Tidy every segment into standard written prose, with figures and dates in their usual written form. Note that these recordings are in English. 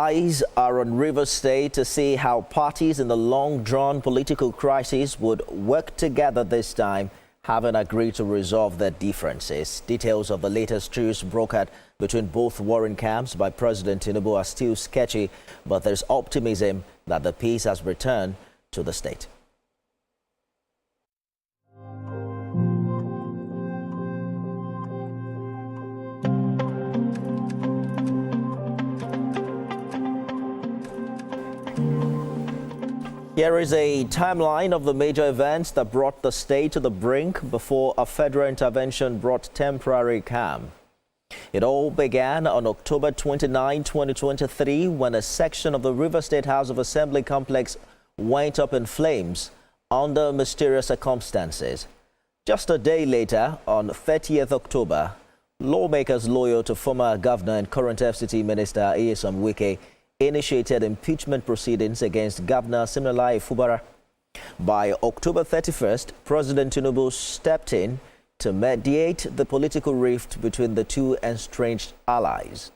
Eyes are on Rivers State to see how parties in the long-drawn political crisis would work together this time, having agreed to resolve their differences. Details of the latest truce brokered between both warring camps by President Tinubu are still sketchy, but there's optimism that the peace has returned to the state. Here is a timeline of the major events that brought the state to the brink before a federal intervention brought temporary calm. It all began on October 29, 2023, when a section of the River State House of Assembly complex went up in flames under mysterious circumstances. Just a day later, on 30th October, lawmakers loyal to former governor and current FCT Minister Wike initiated impeachment proceedings against Governor Fubara. By October 31st, President Tinubu stepped in to mediate the political rift between the two estranged allies.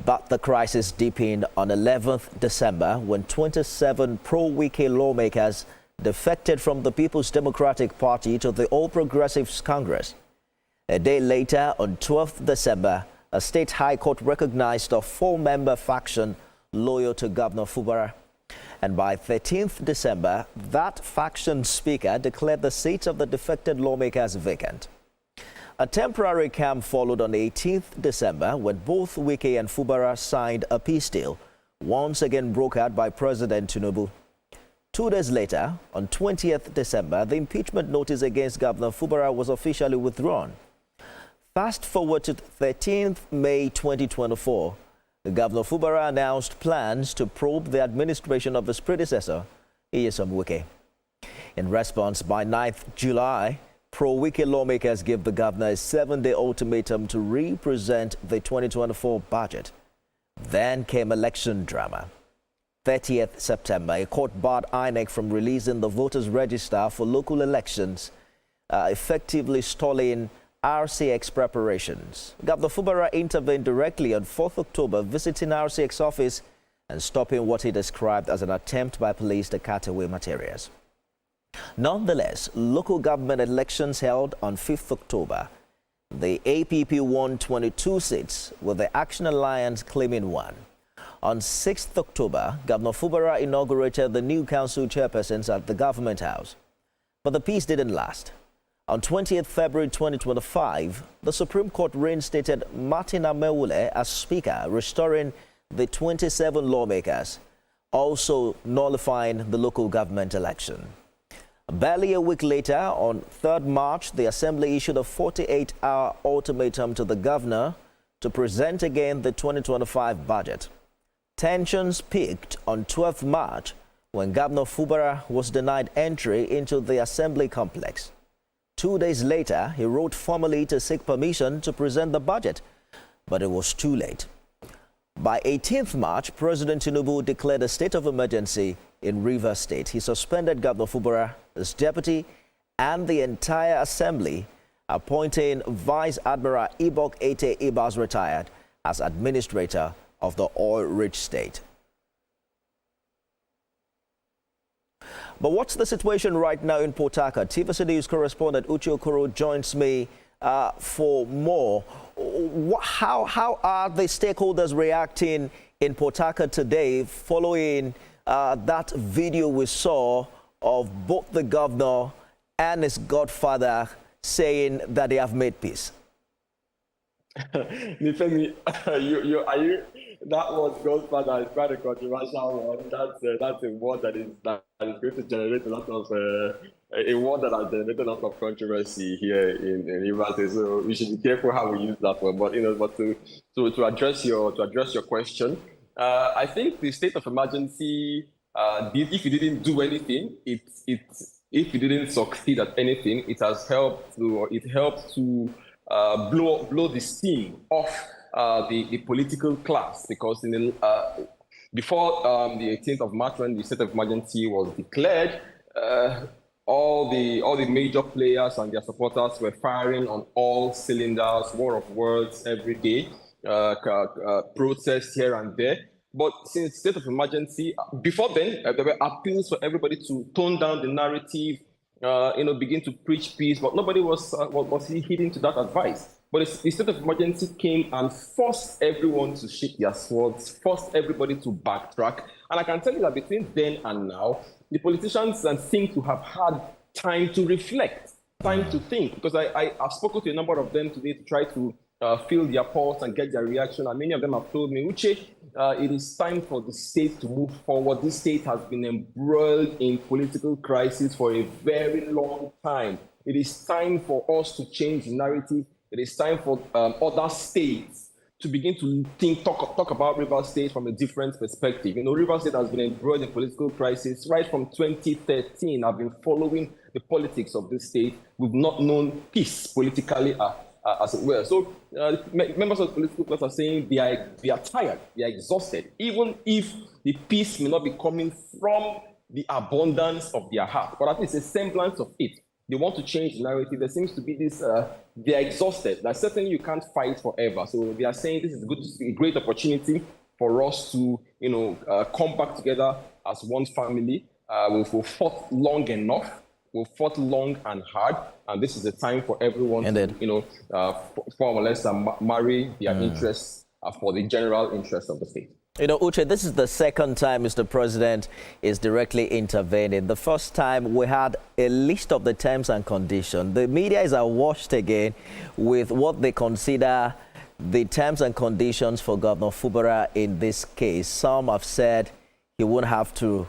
But the crisis deepened on 11th December when 27 pro-Wike lawmakers defected from the People's Democratic Party to the All Progressives Congress. A day later, on 12th December, a state high court recognized a four-member faction loyal to Governor Fubara. And by 13th December, that faction speaker declared the seats of the defected lawmakers vacant. A temporary calm followed on 18th December when both Wike and Fubara signed a peace deal, once again brokered by President Tinubu. 2 days later, on 20th December, the impeachment notice against Governor Fubara was officially withdrawn. Fast forward to 13th May 2024, Governor Fubara announced plans to probe the administration of his predecessor, Wike. In response, by 9th July, pro-Wike lawmakers gave the governor a 7-day ultimatum to represent the 2024 budget. Then came election drama. 30th September, a court barred INEC from releasing the voters' register for local elections, effectively stalling RCX preparations. Governor Fubara intervened directly on 4th October, visiting RCX office and stopping what he described as an attempt by police to cut away materials. Nonetheless, local government elections held on 5th October. The APP won 22 seats, with the Action Alliance claiming 1. On 6th October, Governor Fubara inaugurated the new council chairpersons at the Government House. But the peace didn't last. On 20th February 2025, the Supreme Court reinstated Martin Amewule as Speaker, restoring the 27 lawmakers, also nullifying the local government election. Barely a week later, on 3rd March, the Assembly issued a 48-hour ultimatum to the governor to present again the 2025 budget. Tensions peaked on 12th March when Governor Fubara was denied entry into the Assembly complex. 2 days later, he wrote formally to seek permission to present the budget, but it was too late. By 18th March, President Tinubu declared a state of emergency in Rivers State. He suspended Governor Fubara, his deputy, and the entire assembly, appointing Vice Admiral Ibok Ete Ibas retired as administrator of the oil-rich state. But what's the situation right now in Port Harcourt? TVC News correspondent Uche Okoro joins me for more. How are the stakeholders reacting in Port Harcourt today following that video we saw of both the governor and his godfather saying that they have made peace? Nifemi, that was Godfather is quite a controversial one. That's a word that is going to generate a lot of a word that has generated a lot of controversy here in Rivers. So we should be careful how we use that word. But to address your question, I think the state of emergency, if you didn't do anything, if you didn't succeed at anything, it helped to blow the steam off the political class, because before the 18th of March, when the state of emergency was declared, all the major players and their supporters were firing on all cylinders, war of words every day, protests here and there. But since state of emergency, before then, there were appeals for everybody to tone down the narrative, begin to preach peace, but nobody was heeding to that advice. But the state of emergency came and forced everyone to shift their swords, forced everybody to backtrack. And I can tell you that between then and now, the politicians seem to have had time to reflect, time to think, because I've spoken to a number of them today to try to feel their pulse and get their reaction. And many of them have told me, Uche, it is time for the state to move forward. This state has been embroiled in political crisis for a very long time. It is time for us to change the narrative. It is time for other states to begin to talk about Rivers State from a different perspective. Rivers State has been embroiled in political crisis right from 2013. I've been following the politics of this state. We've not known peace politically as it were. So members of the political class are saying they are tired, they are exhausted, even if the peace may not be coming from the abundance of their heart, but at least a semblance of it. They want to change the narrative. There seems to be this, they are exhausted. That certainly you can't fight forever. So they are saying this is a great opportunity for us to, come back together as one family. We've fought long enough. We've fought long and hard. And this is the time for everyone to, more or less marry their interests for the general interest of the state. Uche, this is the second time Mr. President is directly intervening. The first time we had a list of the terms and conditions. The media is awash again with what they consider the terms and conditions for Governor Fubara in this case. Some have said he wouldn't have to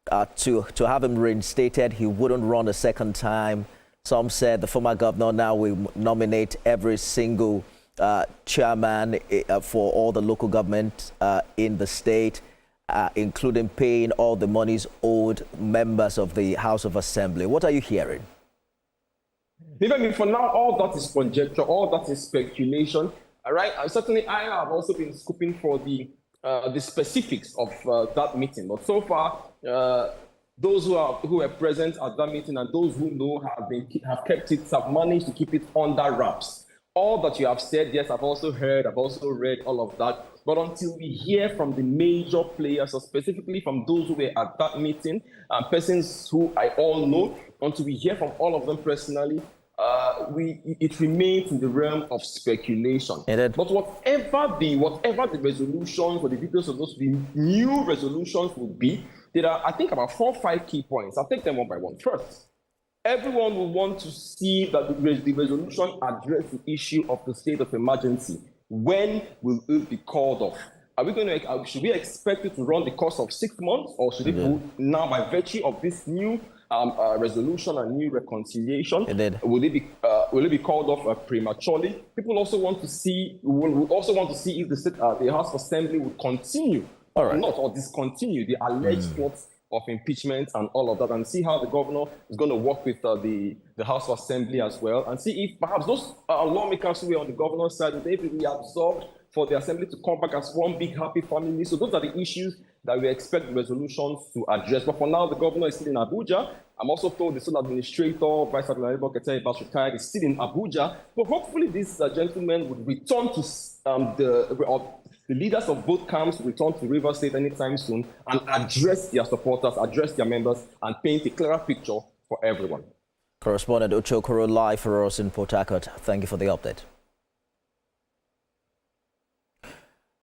have him reinstated. He wouldn't run a second time. Some said the former governor now will nominate every single chairman for all the local government in the state, including paying all the monies owed members of the House of Assembly. What are you hearing? Even for now, all that is conjecture, all that is speculation. All right, certainly I have also been scooping for the specifics of that meeting, but so far, those who were present at that meeting and those who know have managed to keep it under wraps. All that you have said, yes, I've also heard, I've also read all of that. But until we hear from the major players, or specifically from those who were at that meeting, persons who I all know, until we hear from all of them personally, it remains in the realm of speculation. But whatever the resolutions or the details of those new resolutions will be, there are, I think, about 4 or 5 key points. I'll take them one by one. First, everyone will want to see that the resolution address the issue of the state of emergency. When will it be called off? Should we expect it to run the course of 6 months, or should it be now, by virtue of this new resolution and new reconciliation, will it be called off prematurely? People also want to see. Will also want to see if the House of Assembly will continue or not, or discontinue the alleged plots of impeachment and all of that, and see how the governor is going to work with the House of Assembly as well, and see if perhaps those lawmakers who were on the governor's side, they will be absorbed for the Assembly to come back as one big happy family. So those are the issues that we expect the resolutions to address. But for now, the governor is still in Abuja. I'm also told the sole administrator, Vice Admiral Ketei, retired, is still in Abuja. But hopefully this gentleman would return to the leaders of both camps return to Rivers State anytime soon and address their supporters, address their members, and paint a clearer picture for everyone. Correspondent Okoro live for us in Port Harcourt. Thank you for the update.